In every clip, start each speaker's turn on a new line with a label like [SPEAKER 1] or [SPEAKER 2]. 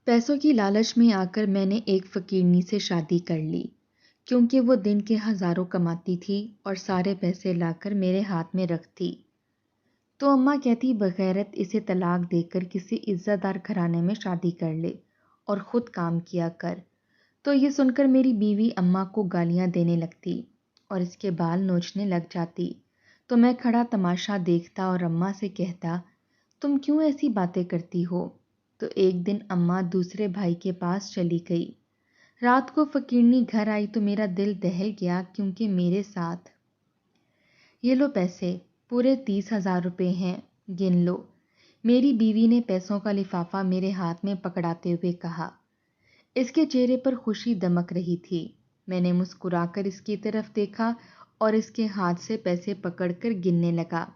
[SPEAKER 1] پیسوں کی لالچ میں آ کر میں نے ایک فقیرنی سے شادی کر لی، کیونکہ وہ دن کے ہزاروں کماتی تھی اور سارے پیسے لا کر میرے ہاتھ میں رکھتی۔ تو اماں کہتی بغیرت اسے طلاق دے کر کسی عزت دار گھرانے میں شادی کر لے اور خود کام کیا کر۔ تو یہ سن کر میری بیوی اماں کو گالیاں دینے لگتی اور اس کے بال نوچنے لگ جاتی، تو میں کھڑا تماشا دیکھتا اور اماں سے کہتا تم کیوں ایسی باتیں کرتی ہو؟ تو ایک دن اماں دوسرے بھائی کے پاس چلی گئی۔ رات کو فقیرنی گھر آئی تو میرا دل دہل گیا، کیونکہ میرے ساتھ یہ لو پیسے، پورے 30,000 روپے ہیں، گن لو۔ میری بیوی نے پیسوں کا لفافہ میرے ہاتھ میں پکڑاتے ہوئے کہا۔ اس کے چہرے پر خوشی دمک رہی تھی۔ میں نے مسکرا کر اس کی طرف دیکھا اور اس کے ہاتھ سے پیسے پکڑ کر گننے لگا،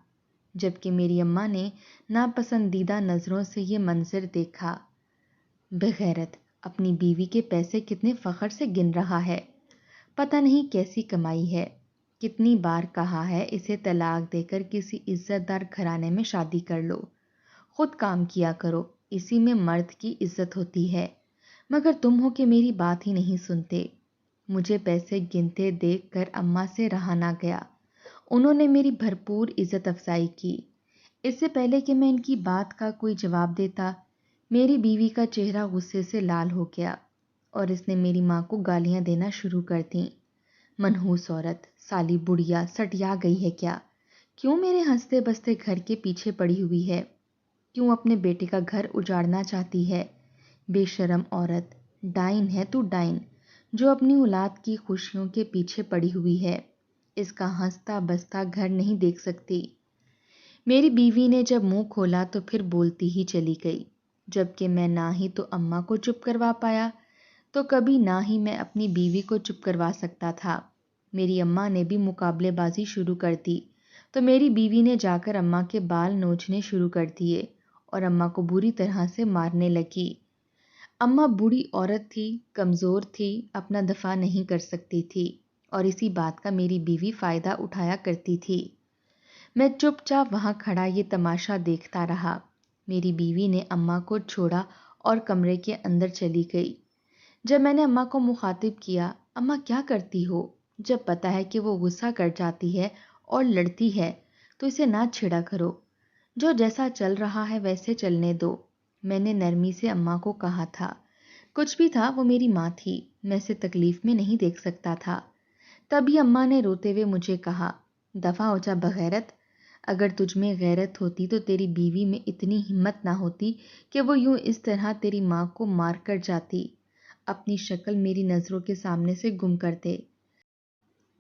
[SPEAKER 1] جبکہ میری اماں نے ناپسندیدہ نظروں سے یہ منظر دیکھا۔ بغیرت، اپنی بیوی کے پیسے کتنے فخر سے گن رہا ہے، پتہ نہیں کیسی کمائی ہے۔ کتنی بار کہا ہے اسے طلاق دے کر کسی عزت دار گھرانے میں شادی کر لو، خود کام کیا کرو، اسی میں مرد کی عزت ہوتی ہے، مگر تم ہو کہ میری بات ہی نہیں سنتے۔ مجھے پیسے گنتے دیکھ کر اماں سے رہا نہ گیا۔ انہوں نے میری بھرپور عزت افزائی کی۔ اس سے پہلے کہ میں ان کی بات کا کوئی جواب دیتا، میری بیوی کا چہرہ غصے سے لال ہو گیا اور اس نے میری ماں کو گالیاں دینا شروع کر دیں۔ منحوس عورت، سالی بڑھیا، سٹیا گئی ہے کیا؟ کیوں میرے ہنستے بستے گھر کے پیچھے پڑی ہوئی ہے؟ کیوں اپنے بیٹے کا گھر اجاڑنا چاہتی ہے؟ بے شرم عورت، ڈائن ہے تو ڈائن، جو اپنی اولاد کی خوشیوں کے پیچھے پڑی ہوئی ہے، اس کا ہنستا بستا گھر نہیں دیکھ سکتی۔ میری بیوی نے جب منہ کھولا تو پھر بولتی ہی چلی گئی، جبکہ میں نہ ہی تو اماں کو چپ کروا پایا تو کبھی نہ ہی میں اپنی بیوی کو چپ کروا سکتا تھا۔ میری اماں نے بھی مقابلے بازی شروع کر دی تو میری بیوی نے جا کر اماں کے بال نوچنے شروع کر دیے اور اماں کو بری طرح سے مارنے لگی۔ اماں بوڑھی عورت تھی، کمزور تھی، اپنا دفاع نہیں کر سکتی تھی اور اسی بات کا میری بیوی فائدہ اٹھایا کرتی تھی۔ میں چپ چاپ وہاں کھڑا یہ تماشا دیکھتا رہا۔ میری بیوی نے اماں کو چھوڑا اور کمرے کے اندر چلی گئی۔ جب میں نے اماں کو مخاطب کیا، اماں کیا کرتی ہو؟ جب پتہ ہے کہ وہ غصہ کر جاتی ہے اور لڑتی ہے تو اسے نہ چھیڑا کرو، جو جیسا چل رہا ہے ویسے چلنے دو، میں نے نرمی سے اماں کو کہا تھا۔ کچھ بھی تھا، وہ میری ماں تھی، میں اسے تکلیف میں نہیں دیکھ سکتا تھا۔ تبھی اماں نے روتے ہوئے مجھے کہا، دفع ہو جا بغیرت، اگر تجھ میں غیرت ہوتی تو تیری بیوی میں اتنی ہمت نہ ہوتی کہ وہ یوں اس طرح تیری ماں کو مار کر جاتی، اپنی شکل میری نظروں کے سامنے سے گم کر دے۔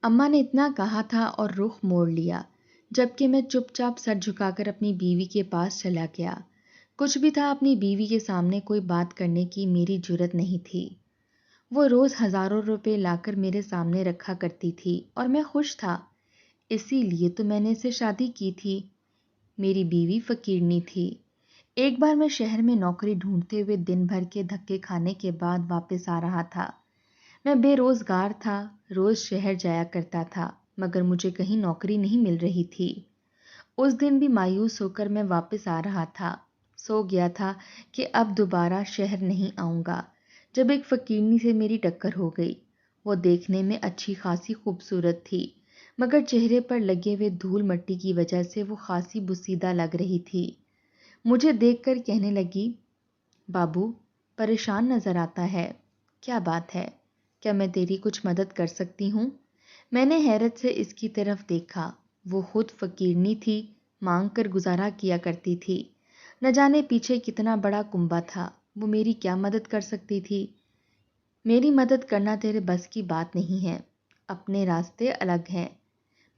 [SPEAKER 1] اماں نے اتنا کہا تھا اور رخ موڑ لیا، جبکہ میں چپ چاپ سر جھکا کر اپنی بیوی کے پاس چلا گیا۔ کچھ بھی تھا، اپنی بیوی کے سامنے کوئی بات کرنے کی میری جرت نہیں تھی۔ وہ روز ہزاروں روپے لا کر میرے سامنے رکھا کرتی تھی اور میں خوش تھا، اسی لیے تو میں نے اسے شادی کی تھی۔ میری بیوی فقیرنی تھی۔ ایک بار میں شہر میں نوکری ڈھونڈتے ہوئے دن بھر کے دھکے کھانے کے بعد واپس آ رہا تھا۔ میں بے روزگار تھا، روز شہر جایا کرتا تھا، مگر مجھے کہیں نوکری نہیں مل رہی تھی۔ اس دن بھی مایوس ہو کر میں واپس آ رہا تھا، سو گیا تھا کہ اب دوبارہ شہر نہیں آؤں گا، جب ایک فقیرنی سے میری ٹکر ہو گئی۔ وہ دیکھنے میں اچھی خاصی خوبصورت تھی، مگر چہرے پر لگے ہوئے دھول مٹی کی وجہ سے وہ خاصی بوسیدہ لگ رہی تھی۔ مجھے دیکھ کر کہنے لگی، بابو، پریشان نظر آتا ہے، کیا بات ہے؟ کیا میں تیری کچھ مدد کر سکتی ہوں؟ میں نے حیرت سے اس کی طرف دیکھا۔ وہ خود فقیرنی تھی، مانگ کر گزارا کیا کرتی تھی، نہ جانے پیچھے کتنا بڑا کنبہ تھا، وہ میری کیا مدد کر سکتی تھی؟ میری مدد کرنا تیرے بس کی بات نہیں ہے، اپنے راستے الگ ہیں،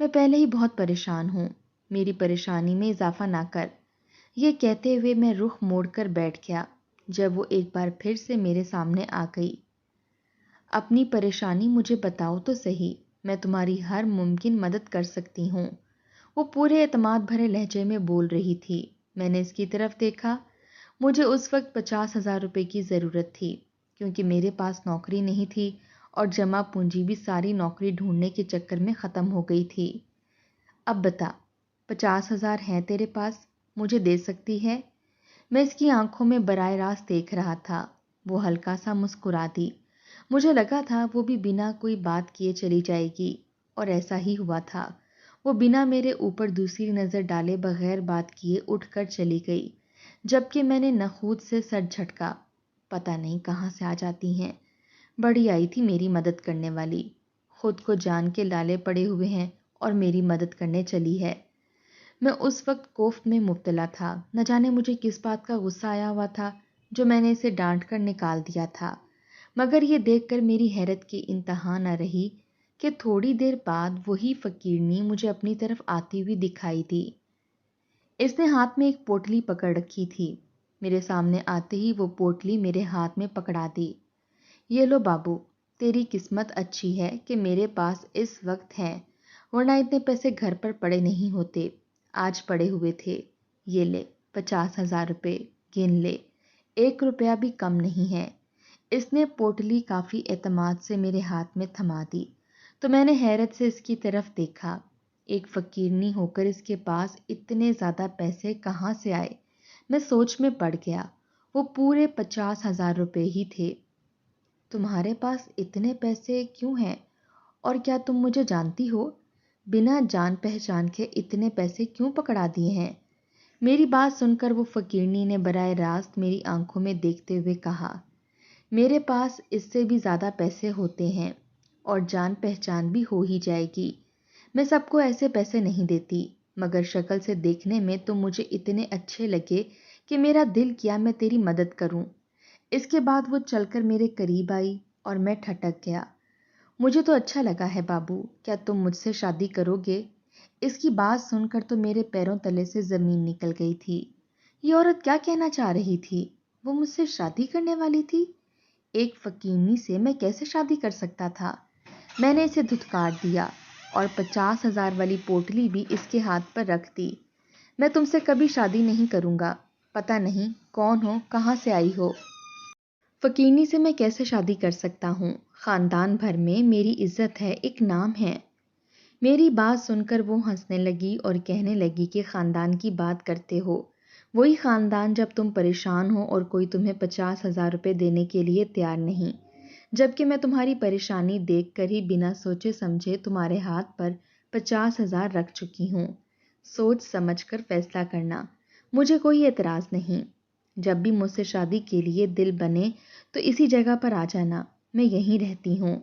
[SPEAKER 1] میں پہلے ہی بہت پریشان ہوں، میری پریشانی میں اضافہ نہ کر۔ یہ کہتے ہوئے میں رخ موڑ کر بیٹھ گیا، جب وہ ایک بار پھر سے میرے سامنے آ گئی۔ اپنی پریشانی مجھے بتاؤ تو صحیح، میں تمہاری ہر ممکن مدد کر سکتی ہوں، وہ پورے اعتماد بھرے لہجے میں بول رہی تھی۔ میں نے اس کی طرف دیکھا۔ مجھے اس وقت 50,000 روپے کی ضرورت تھی، کیونکہ میرے پاس نوکری نہیں تھی اور جمع پونجی بھی ساری نوکری ڈھونڈنے کے چکر میں ختم ہو گئی تھی۔ اب بتا، 50,000 ہیں تیرے پاس؟ مجھے دے سکتی ہے؟ میں اس کی آنکھوں میں براہ راست دیکھ رہا تھا۔ وہ ہلکا سا مسکرا دی۔ مجھے لگا تھا وہ بھی بنا کوئی بات کیے چلی جائے گی، اور ایسا ہی ہوا تھا۔ وہ بنا میرے اوپر دوسری نظر ڈالے بغیر بات کیے اٹھ کر چلی گئی، جبکہ میں نے نخوت سے سر جھٹکا۔ پتہ نہیں کہاں سے آ جاتی ہیں، بڑی آئی تھی میری مدد کرنے والی، خود کو جان کے لالے پڑے ہوئے ہیں اور میری مدد کرنے چلی ہے۔ میں اس وقت کوفت میں مبتلا تھا، نہ جانے مجھے کس بات کا غصہ آیا ہوا تھا جو میں نے اسے ڈانٹ کر نکال دیا تھا، مگر یہ دیکھ کر میری حیرت کی انتہا نہ رہی کہ تھوڑی دیر بعد وہی فقیرنی مجھے اپنی طرف آتی ہوئی دکھائی دی۔ اس نے ہاتھ میں ایک پوٹلی پکڑ رکھی تھی۔ میرے سامنے آتے ہی وہ پوٹلی میرے ہاتھ میں پکڑا دی۔ یہ لو بابو، تیری قسمت اچھی ہے کہ میرے پاس اس وقت ہے، ورنہ اتنے پیسے گھر پر پڑے نہیں ہوتے۔ آج پڑے ہوئے تھے۔ یہ لے 50,000 روپے، گن لے، 1 روپیہ بھی کم نہیں ہے۔ اس نے پوٹلی کافی اعتماد سے میرے ہاتھ میں تھما دی تو میں نے حیرت سے اس کی طرف دیکھا۔ ایک فقیرنی ہو کر اس کے پاس اتنے زیادہ پیسے کہاں سے آئے؟ میں سوچ میں پڑ گیا۔ وہ پورے 50,000 روپے ہی تھے۔ تمہارے پاس اتنے پیسے کیوں ہیں؟ اور کیا تم مجھے جانتی ہو؟ بنا جان پہچان کے اتنے پیسے کیوں پکڑا دیے ہیں؟ میری بات سن کر وہ فقیرنی نے براہ راست میری آنکھوں میں دیکھتے ہوئے کہا، میرے پاس اس سے بھی زیادہ پیسے ہوتے ہیں، اور جان پہچان بھی ہو ہی جائے گی۔ میں سب کو ایسے پیسے نہیں دیتی، مگر شکل سے دیکھنے میں تم مجھے اتنے اچھے لگے کہ میرا دل کیا میں تیری مدد کروں۔ اس کے بعد وہ چل کر میرے قریب آئی اور میں ٹھٹک گیا۔ مجھے تو اچھا لگا ہے بابو، کیا تم مجھ سے شادی کرو گے؟ اس کی بات سن کر تو میرے پیروں تلے سے زمین نکل گئی تھی۔ یہ عورت کیا کہنا چاہ رہی تھی؟ وہ مجھ سے شادی کرنے والی تھی؟ ایک فقیرنی سے میں کیسے شادی کر سکتا تھا؟ میں نے اسے دھتکار دیا اور 50,000 والی پوٹلی بھی اس کے ہاتھ پر رکھ دی۔ میں تم سے کبھی شادی نہیں کروں گا، پتہ نہیں کون ہو، کہاں سے آئی ہو۔ فقیرنی سے میں کیسے شادی کر سکتا ہوں؟ خاندان بھر میں میری عزت ہے، ایک نام ہے۔ میری بات سن کر وہ ہنسنے لگی اور کہنے لگی کہ خاندان کی بات کرتے ہو، وہی خاندان جب تم پریشان ہو اور کوئی تمہیں 50,000 روپے دینے کے لیے تیار نہیں، جبکہ میں تمہاری پریشانی دیکھ کر ہی بنا سوچے سمجھے تمہارے ہاتھ پر 50,000 رکھ چکی ہوں۔ سوچ سمجھ کر فیصلہ کرنا، مجھے کوئی اعتراض نہیں۔ جب بھی مجھ سے شادی کے لیے دل بنے تو اسی جگہ پر آ جانا، میں یہیں رہتی ہوں،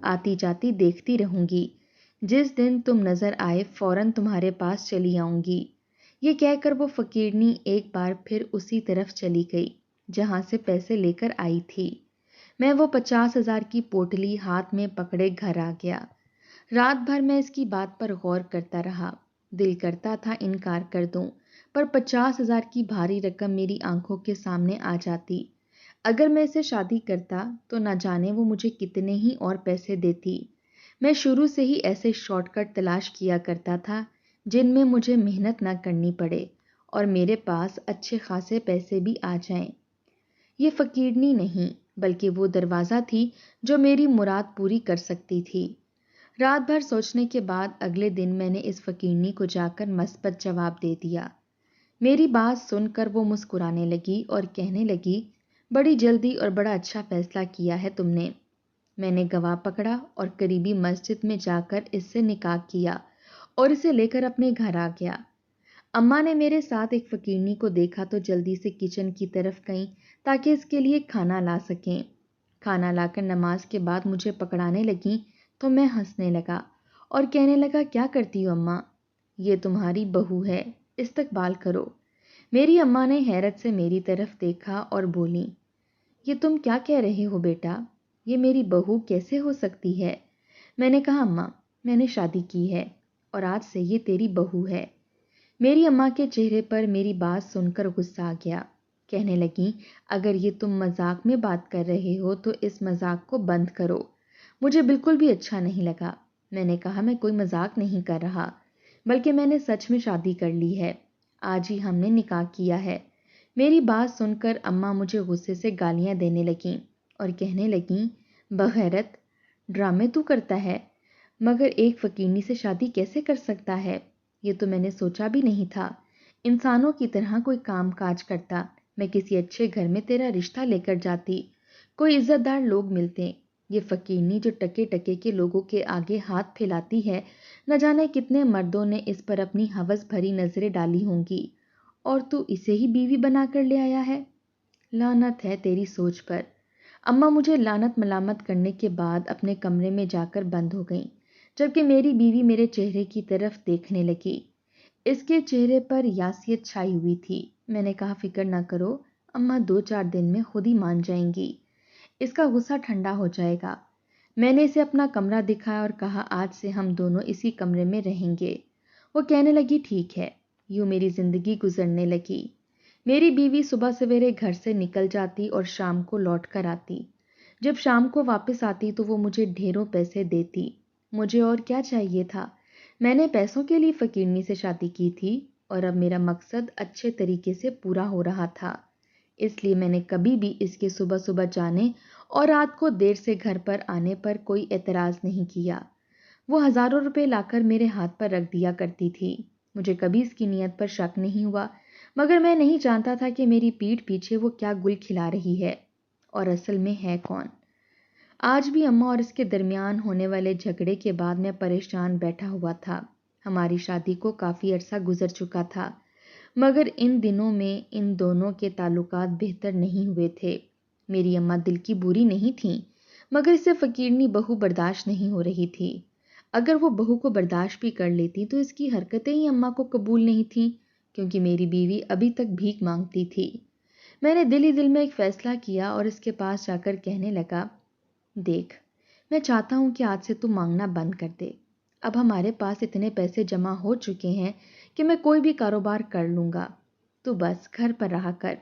[SPEAKER 1] آتی جاتی دیکھتی رہوں گی۔ جس دن تم نظر آئے فوراً تمہارے پاس چلی آؤں گی۔ یہ کہہ کر وہ فقیرنی ایک بار پھر اسی طرف چلی گئی جہاں سے پیسے لے کر آئی تھی۔ میں وہ 50,000 کی پوٹلی ہاتھ میں پکڑے گھر آ گیا۔ رات بھر میں اس کی بات پر غور کرتا رہا۔ دل کرتا تھا انکار کر دوں، پر 50,000 کی بھاری رقم میری آنکھوں کے سامنے آ جاتی۔ اگر میں اسے شادی کرتا تو نہ جانے وہ مجھے کتنے ہی اور پیسے دیتی۔ میں شروع سے ہی ایسے شارٹ کٹ تلاش کیا کرتا تھا جن میں مجھے محنت نہ کرنی پڑے اور میرے پاس اچھے خاصے پیسے بھی آ جائیں۔ یہ فقیرنی نہیں بلکہ وہ دروازہ تھی جو میری مراد پوری کر سکتی تھی۔ رات بھر سوچنے کے بعد اگلے دن میں نے اس فقیرنی کو جا کر مثبت جواب دے دیا۔ میری بات سن کر وہ مسکرانے لگی اور کہنے لگی، بڑی جلدی اور بڑا اچھا فیصلہ کیا ہے تم نے۔ میں نے گواہ پکڑا اور قریبی مسجد میں جا کر اس سے نکاح کیا اور اسے لے کر اپنے گھر آ گیا۔ اماں نے میرے ساتھ ایک فقیرنی کو دیکھا تو جلدی سے کچن کی طرف گئیں تاکہ اس کے لیے کھانا لا سکیں۔ کھانا لا کر نماز کے بعد مجھے پکڑانے لگیں تو میں ہنسنے لگا اور کہنے لگا، کیا کرتی ہو اماں؟ یہ تمہاری بہو ہے، استقبال کرو۔ میری اماں نے حیرت سے میری طرف دیکھا اور بولیں، یہ تم کیا کہہ رہے ہو بیٹا؟ یہ میری بہو کیسے ہو سکتی ہے؟ میں نے کہا، اماں میں نے شادی کی ہے اور آج سے یہ تیری بہو ہے۔ میری اماں کے چہرے پر میری بات سن کر غصہ آ گیا۔ کہنے لگیں، اگر یہ تم مذاق میں بات کر رہے ہو تو اس مذاق کو بند کرو۔ مجھے بالکل بھی اچھا نہیں لگا۔ میں نے کہا، میں کوئی مذاق نہیں کر رہا، بلکہ میں نے سچ میں شادی کر لی ہے، آج ہی ہم نے نکاح کیا ہے۔ میری بات سن کر اماں مجھے غصے سے گالیاں دینے لگیں اور کہنے لگیں، بغیرت، ڈرامے تو کرتا ہے، مگر ایک فقیرنی سے شادی کیسے کر سکتا ہے؟ یہ تو میں نے سوچا بھی نہیں تھا۔ انسانوں کی طرح کوئی کام کاج کرتا، میں کسی اچھے گھر میں تیرا رشتہ لے کر جاتی۔ کوئی عزت دار لوگ ملتے ہیں، یہ فقیرنی جو ٹکے ٹکے کے لوگوں کے آگے ہاتھ پھیلاتی ہے، نہ جانے کتنے مردوں نے اس پر اپنی ہوس بھری نظریں ڈالی ہوں گی، اور تو اسے ہی بیوی بنا کر لے آیا ہے۔ لعنت ہے تیری سوچ پر۔ اماں مجھے لعنت ملامت کرنے کے بعد اپنے کمرے میں جا کر بند ہو گئیں، جبکہ میری بیوی میرے چہرے کی طرف دیکھنے لگی۔ اس کے چہرے پر یاسیت چھائی ہوئی تھی۔ میں نے کہا فکر نہ کرو، اماں 2-4 دن میں خود ہی مان جائیں گی، اس کا غصہ ٹھنڈا ہو جائے گا۔ میں نے اسے اپنا کمرہ دکھایا اور کہا آج سے ہم دونوں اسی کمرے میں رہیں گے۔ وہ کہنے لگی ٹھیک ہے۔ یوں میری زندگی گزرنے لگی۔ میری بیوی صبح سویرے گھر سے نکل جاتی اور شام کو لوٹ کر آتی۔ جب شام کو واپس آتی تو وہ مجھے ڈھیروں پیسے دیتی۔ مجھے اور کیا چاہیے تھا؟ میں نے پیسوں کے لیے فقیرنی سے شادی کی تھی، اور اب میرا مقصد اچھے طریقے سے پورا ہو رہا تھا۔ اس لیے میں نے کبھی بھی اس کے صبح صبح جانے اور رات کو دیر سے گھر پر آنے پر کوئی اعتراض نہیں کیا۔ وہ ہزاروں روپے لا کر میرے ہاتھ پر رکھ دیا کرتی تھی۔ مجھے کبھی اس کی نیت پر شک نہیں ہوا، مگر میں نہیں جانتا تھا کہ میری پیٹھ پیچھے وہ کیا گل کھلا رہی ہے، اور اصل میں ہے کون۔ آج بھی اماں اور اس کے درمیان ہونے والے جھگڑے کے بعد میں پریشان بیٹھا ہوا تھا۔ ہماری شادی کو کافی عرصہ گزر چکا تھا، مگر ان دنوں میں ان دونوں کے تعلقات بہتر نہیں ہوئے تھے۔ میری اماں دل کی بری نہیں تھیں، مگر اسے فقیرنی بہو برداشت نہیں ہو رہی تھی۔ اگر وہ بہو کو برداشت بھی کر لیتی تو اس کی حرکتیں ہی اماں کو قبول نہیں تھیں، کیونکہ میری بیوی ابھی تک بھیک مانگتی تھی۔ میں نے دل ہی دل میں ایک فیصلہ کیا اور اس کے پاس جا کر کہنے لگا، دیکھ، میں چاہتا ہوں کہ آج سے تو مانگنا بند کر دے۔ اب ہمارے پاس اتنے پیسے جمع ہو چکے ہیں کہ میں کوئی بھی کاروبار کر لوں گا۔ تو بس گھر پر رہا کر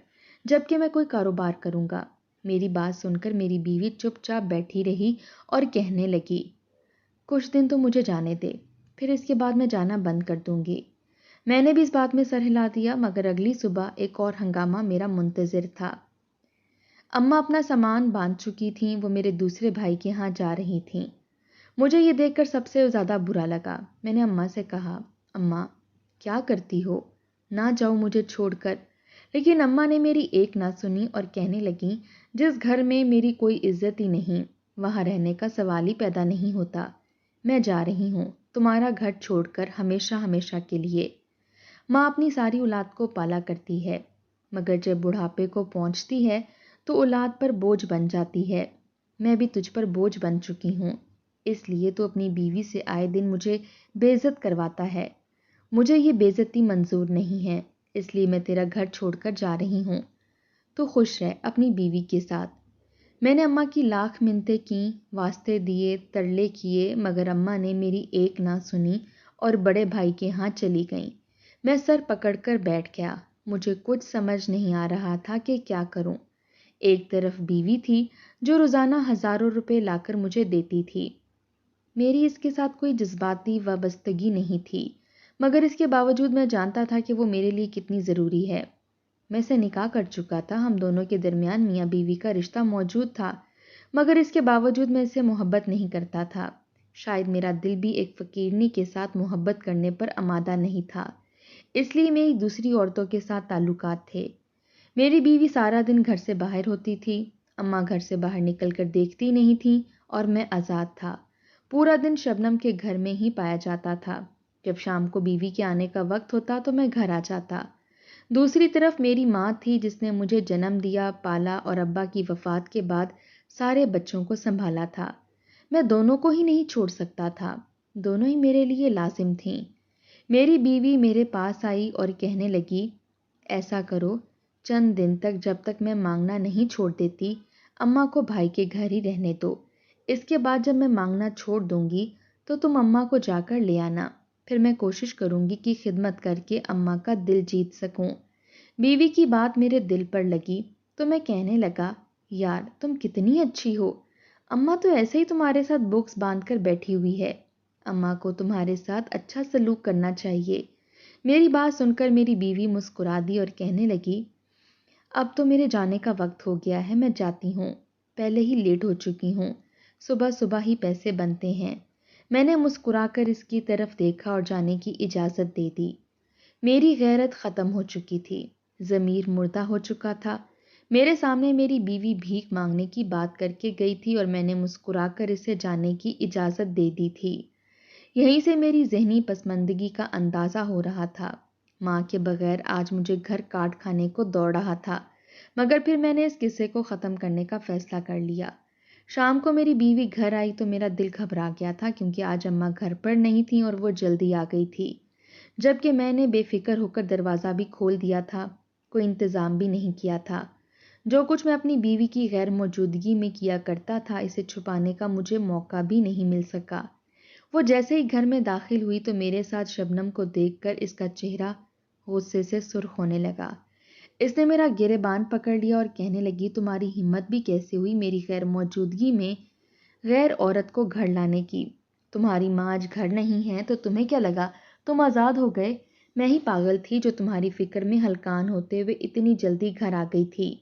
[SPEAKER 1] جبکہ میں کوئی کاروبار کروں گا۔ میری بات سن کر میری بیوی چپ چاپ بیٹھی رہی اور کہنے لگی، کچھ دن تو مجھے جانے دے، پھر اس کے بعد میں جانا بند کر دوں گی۔ میں نے بھی اس بات میں سر ہلا دیا، مگر اگلی صبح ایک اور ہنگامہ میرا منتظر تھا۔ اماں اپنا سامان باندھ چکی تھیں، وہ میرے دوسرے بھائی کے ہاں جا رہی تھیں۔ مجھے یہ دیکھ کر سب سے زیادہ برا لگا۔ میں نے اماں سے کہا، اماں کیا کرتی ہو؟ نہ جاؤ مجھے چھوڑ کر۔ لیکن اماں نے میری ایک نہ سنی اور کہنے لگیں، جس گھر میں میری کوئی عزت ہی نہیں، وہاں رہنے کا سوال ہی پیدا نہیں ہوتا۔ میں جا رہی ہوں تمہارا گھر چھوڑ کر، ہمیشہ ہمیشہ کے لیے۔ ماں اپنی ساری اولاد کو پالا کرتی ہے، مگر جب بڑھاپے کو پہنچتی ہے تو اولاد پر بوجھ بن جاتی ہے۔ میں بھی تجھ پر بوجھ بن چکی ہوں، اس لیے تو اپنی بیوی سے آئے دن مجھے بے عزت کرواتا ہے۔ مجھے یہ بے عزتی منظور نہیں ہے، اس لیے میں تیرا گھر چھوڑ کر جا رہی ہوں۔ تو خوش رہ اپنی بیوی کے ساتھ۔ میں نے اماں کی لاکھ منتیں کیں، واسطے دیے، ترلے کیے، مگر اماں نے میری ایک نہ سنی اور بڑے بھائی کے ہاں چلی گئیں۔ میں سر پکڑ کر بیٹھ گیا۔ مجھے کچھ سمجھ نہیں آ رہا تھا کہ کیا کروں۔ ایک طرف بیوی تھی جو روزانہ ہزاروں روپے لا کر مجھے دیتی تھی۔ میری اس کے ساتھ کوئی جذباتی وابستگی نہیں تھی، مگر اس کے باوجود میں جانتا تھا کہ وہ میرے لیے کتنی ضروری ہے۔ میں سے نکاح کر چکا تھا، ہم دونوں کے درمیان میاں بیوی کا رشتہ موجود تھا، مگر اس کے باوجود میں اسے محبت نہیں کرتا تھا۔ شاید میرا دل بھی ایک فقیرنی کے ساتھ محبت کرنے پر آمادہ نہیں تھا، اس لیے میری دوسری عورتوں کے ساتھ تعلقات تھے۔ میری بیوی سارا دن گھر سے باہر ہوتی تھی، اماں گھر سے باہر نکل کر دیکھتی نہیں تھیں، اور میں آزاد تھا۔ پورا دن شبنم کے گھر میں ہی پایا جاتا تھا۔ جب شام کو بیوی کے آنے کا وقت ہوتا تو میں گھر آ جاتا۔ دوسری طرف میری ماں تھی جس نے مجھے جنم دیا، پالا اور ابا کی وفات کے بعد سارے بچوں کو سنبھالا تھا۔ میں دونوں کو ہی نہیں چھوڑ سکتا تھا، دونوں ہی میرے لیے لازم تھیں۔ میری بیوی میرے پاس آئی اور کہنے لگی، ایسا کرو، چند دن تک جب تک میں مانگنا نہیں چھوڑ دیتی، اماں کو بھائی کے گھر ہی رہنے دو۔ اس کے بعد جب میں مانگنا چھوڑ دوں گی تو تم اماں کو جا کر لے آنا، پھر میں کوشش کروں گی کہ خدمت کر کے اماں کا دل جیت سکوں۔ بیوی کی بات میرے دل پر لگی تو میں کہنے لگا، یار تم کتنی اچھی ہو، اماں تو ایسے ہی تمہارے ساتھ بکس باندھ کر بیٹھی ہوئی ہے، اماں کو تمہارے ساتھ اچھا سلوک کرنا چاہیے۔ میری بات سن کر میری بیوی مسکرا دی اور کہنے لگی، اب تو میرے جانے کا وقت ہو گیا ہے، میں جاتی ہوں، پہلے ہی لیٹ ہو چکی ہوں، صبح صبح ہی پیسے بنتے ہیں۔ میں نے مسکرا کر اس کی طرف دیکھا اور جانے کی اجازت دے دی۔ میری غیرت ختم ہو چکی تھی، ضمیر مردہ ہو چکا تھا۔ میرے سامنے میری بیوی بھیک مانگنے کی بات کر کے گئی تھی اور میں نے مسکرا کر اسے جانے کی اجازت دے دی تھی۔ یہیں سے میری ذہنی پسماندگی کا اندازہ ہو رہا تھا۔ ماں کے بغیر آج مجھے گھر کاٹ کھانے کو دوڑ رہا تھا، مگر پھر میں نے اس قصے کو ختم کرنے کا فیصلہ کر لیا۔ شام کو میری بیوی گھر آئی تو میرا دل گھبرا گیا تھا، کیونکہ آج اماں گھر پر نہیں تھیں اور وہ جلدی آ گئی تھی، جبکہ میں نے بے فکر ہو کر دروازہ بھی کھول دیا تھا، کوئی انتظام بھی نہیں کیا تھا۔ جو کچھ میں اپنی بیوی کی غیر موجودگی میں کیا کرتا تھا، اسے چھپانے کا مجھے موقع بھی نہیں مل سکا۔ وہ جیسے ہی گھر میں داخل ہوئی تو میرے ساتھ شبنم کو دیکھ کر اس کا چہرہ غصے سے سرخ ہونے لگا۔ اس نے میرا گریبان پکڑ لیا اور کہنے لگی، تمہاری ہمت بھی کیسے ہوئی میری غیر موجودگی میں غیر عورت کو گھر لانے کی؟ تمہاری ماں آج گھر نہیں ہے تو تمہیں کیا لگا تم آزاد ہو گئے؟ میں ہی پاگل تھی جو تمہاری فکر میں ہلکان ہوتے ہوئے اتنی جلدی گھر آ گئی تھی۔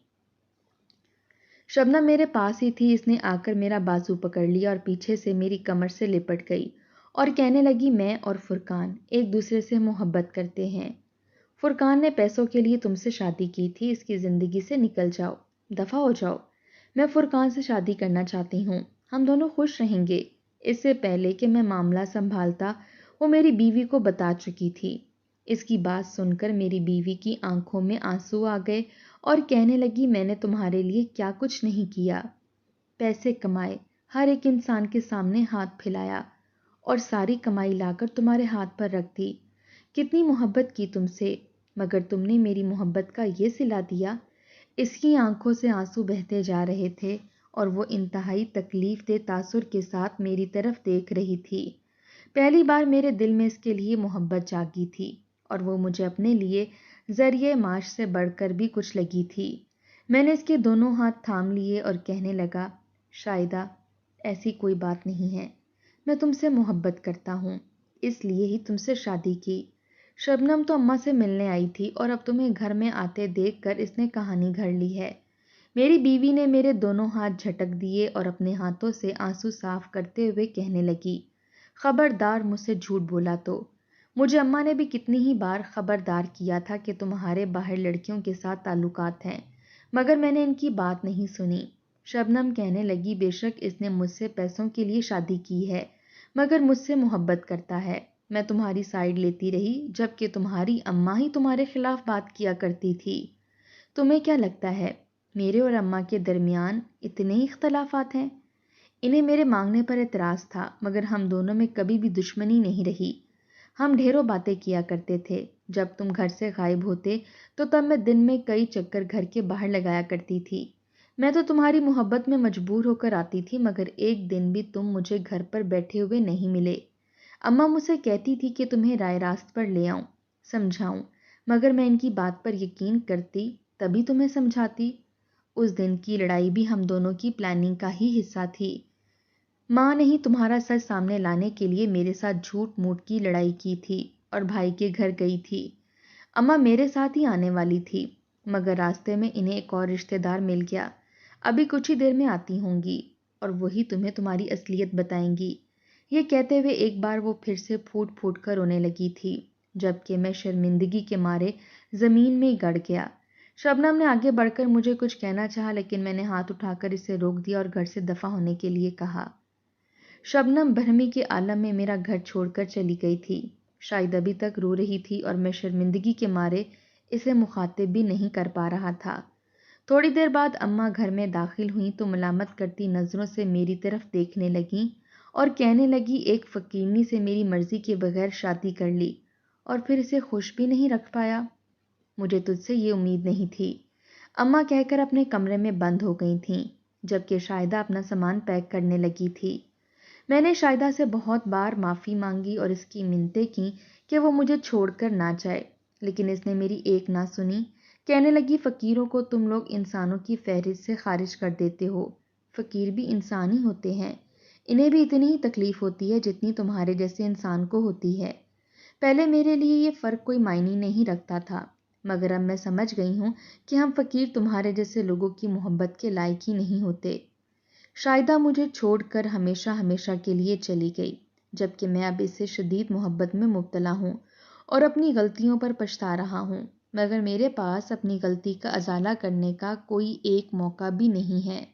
[SPEAKER 1] شبنم میرے پاس ہی تھی، اس نے آ کر میرا بازو پکڑ لیا اور پیچھے سے میری کمر سے لپٹ گئی اور کہنے لگی، میں اور فرقان ایک دوسرے سے محبت کرتے ہیں۔ فرقان نے پیسوں کے لیے تم سے شادی کی تھی، اس کی زندگی سے نکل جاؤ، دفع ہو جاؤ۔ میں فرقان سے شادی کرنا چاہتی ہوں، ہم دونوں خوش رہیں گے۔ اس سے پہلے کہ میں معاملہ سنبھالتا وہ میری بیوی کو بتا چکی تھی۔ اس کی بات سن کر میری بیوی کی آنکھوں میں آنسو آ گئے اور کہنے لگی، میں نے تمہارے لیے کیا کچھ نہیں کیا؟ پیسے کمائے، ہر ایک انسان کے سامنے ہاتھ پھیلایا اور ساری کمائی لا کر تمہارے ہاتھ پر رکھ دی۔ کتنی محبت کی تم سے، مگر تم نے میری محبت کا یہ صلہ دیا۔ اس کی آنکھوں سے آنسو بہتے جا رہے تھے اور وہ انتہائی تکلیف دہ تاثر کے ساتھ میری طرف دیکھ رہی تھی۔ پہلی بار میرے دل میں اس کے لیے محبت جاگی تھی اور وہ مجھے اپنے لیے ذریعہ معاش سے بڑھ کر بھی کچھ لگی تھی۔ میں نے اس کے دونوں ہاتھ تھام لیے اور کہنے لگا، شاہدہ، ایسی کوئی بات نہیں ہے، میں تم سے محبت کرتا ہوں، اس لیے ہی تم سے شادی کی۔ شبنم تو اماں سے ملنے آئی تھی اور اب تمہیں گھر میں آتے دیکھ کر اس نے کہانی گھڑ لی ہے۔ میری بیوی نے میرے دونوں ہاتھ جھٹک دیے اور اپنے ہاتھوں سے آنسو صاف کرتے ہوئے کہنے لگی، خبردار مجھ سے جھوٹ بولا تو۔ مجھے اماں نے بھی کتنی ہی بار خبردار کیا تھا کہ تمہارے باہر لڑکیوں کے ساتھ تعلقات ہیں، مگر میں نے ان کی بات نہیں سنی۔ شبنم کہنے لگی، بے شک اس نے مجھ سے پیسوں کے لیے شادی کی ہے، مگر مجھ سے محبت کرتا ہے۔ میں تمہاری سائیڈ لیتی رہی، جبکہ تمہاری اماں ہی تمہارے خلاف بات کیا کرتی تھی۔ تمہیں کیا لگتا ہے میرے اور اماں کے درمیان اتنے ہی اختلافات ہیں؟ انہیں میرے مانگنے پر اعتراض تھا، مگر ہم دونوں میں کبھی بھی دشمنی نہیں رہی۔ ہم ڈھیروں باتیں کیا کرتے تھے۔ جب تم گھر سے غائب ہوتے تو تب میں دن میں کئی چکر گھر کے باہر لگایا کرتی تھی۔ میں تو تمہاری محبت میں مجبور ہو کر آتی تھی، مگر ایک دن بھی تم مجھے گھر پر بیٹھے ہوئے نہیں ملے۔ اماں مجھ سے کہتی تھی کہ تمہیں رائے راست پر لے آؤں، سمجھاؤں، مگر میں ان کی بات پر یقین کرتی تبھی تمہیں سمجھاتی۔ اس دن کی لڑائی بھی ہم دونوں کی پلاننگ کا ہی حصہ تھی۔ ماں نے ہی تمہارا سچ سامنے لانے کے لیے میرے ساتھ جھوٹ موٹ کی لڑائی کی تھی اور بھائی کے گھر گئی تھی۔ اماں میرے ساتھ ہی آنے والی تھی، مگر راستے میں انہیں ایک اور رشتہ دار مل گیا۔ ابھی کچھ ہی دیر میں آتی ہوں گی اور وہی تمہیں تمہاری اصلیت بتائیں گی۔ یہ کہتے ہوئے ایک بار وہ پھر سے پھوٹ پھوٹ کر رونے لگی تھی، جبکہ میں شرمندگی کے مارے زمین میں گڑ گیا۔ شبنم نے آگے بڑھ کر مجھے کچھ کہنا چاہا، لیکن میں نے ہاتھ اٹھا کر اسے روک دیا اور گھر سے دفع ہونے کے لیے کہا۔ شبنم برہمی کے عالم میں میرا گھر چھوڑ کر چلی گئی تھی۔ شاید ابھی تک رو رہی تھی اور میں شرمندگی کے مارے اسے مخاطب بھی نہیں کر پا رہا تھا۔ تھوڑی دیر بعد اماں گھر میں داخل ہوئیں تو ملامت کرتی نظروں سے میری طرف دیکھنے لگیں اور کہنے لگی، ایک فقیرنی سے میری مرضی کے بغیر شادی کر لی اور پھر اسے خوش بھی نہیں رکھ پایا؟ مجھے تجھ سے یہ امید نہیں تھی، اماں کہہ کر اپنے کمرے میں بند ہو گئی تھیں، جبکہ شاہدہ اپنا سامان پیک کرنے لگی تھی۔ میں نے شاہدہ سے بہت بار معافی مانگی اور اس کی منتیں کیں کہ وہ مجھے چھوڑ کر نہ جائے، لیکن اس نے میری ایک نہ سنی۔ کہنے لگی، فقیروں کو تم لوگ انسانوں کی فہرست سے خارج کر دیتے ہو۔ فقیر بھی انسان ہی ہوتے ہیں، انہیں بھی اتنی ہی تکلیف ہوتی ہے جتنی تمہارے جیسے انسان کو ہوتی ہے۔ پہلے میرے لیے یہ فرق کوئی معنی نہیں رکھتا تھا، مگر اب میں سمجھ گئی ہوں کہ ہم فقیر تمہارے جیسے لوگوں کی محبت کے لائق ہی نہیں ہوتے۔ شاہدہ مجھے چھوڑ کر ہمیشہ ہمیشہ کے لیے چلی گئی، جبکہ میں اب اس سے شدید محبت میں مبتلا ہوں اور اپنی غلطیوں پر پچھتا رہا ہوں۔ مگر میرے پاس اپنی غلطی کا ازالہ کرنے کا کوئی ایک موقع بھی نہیں ہے۔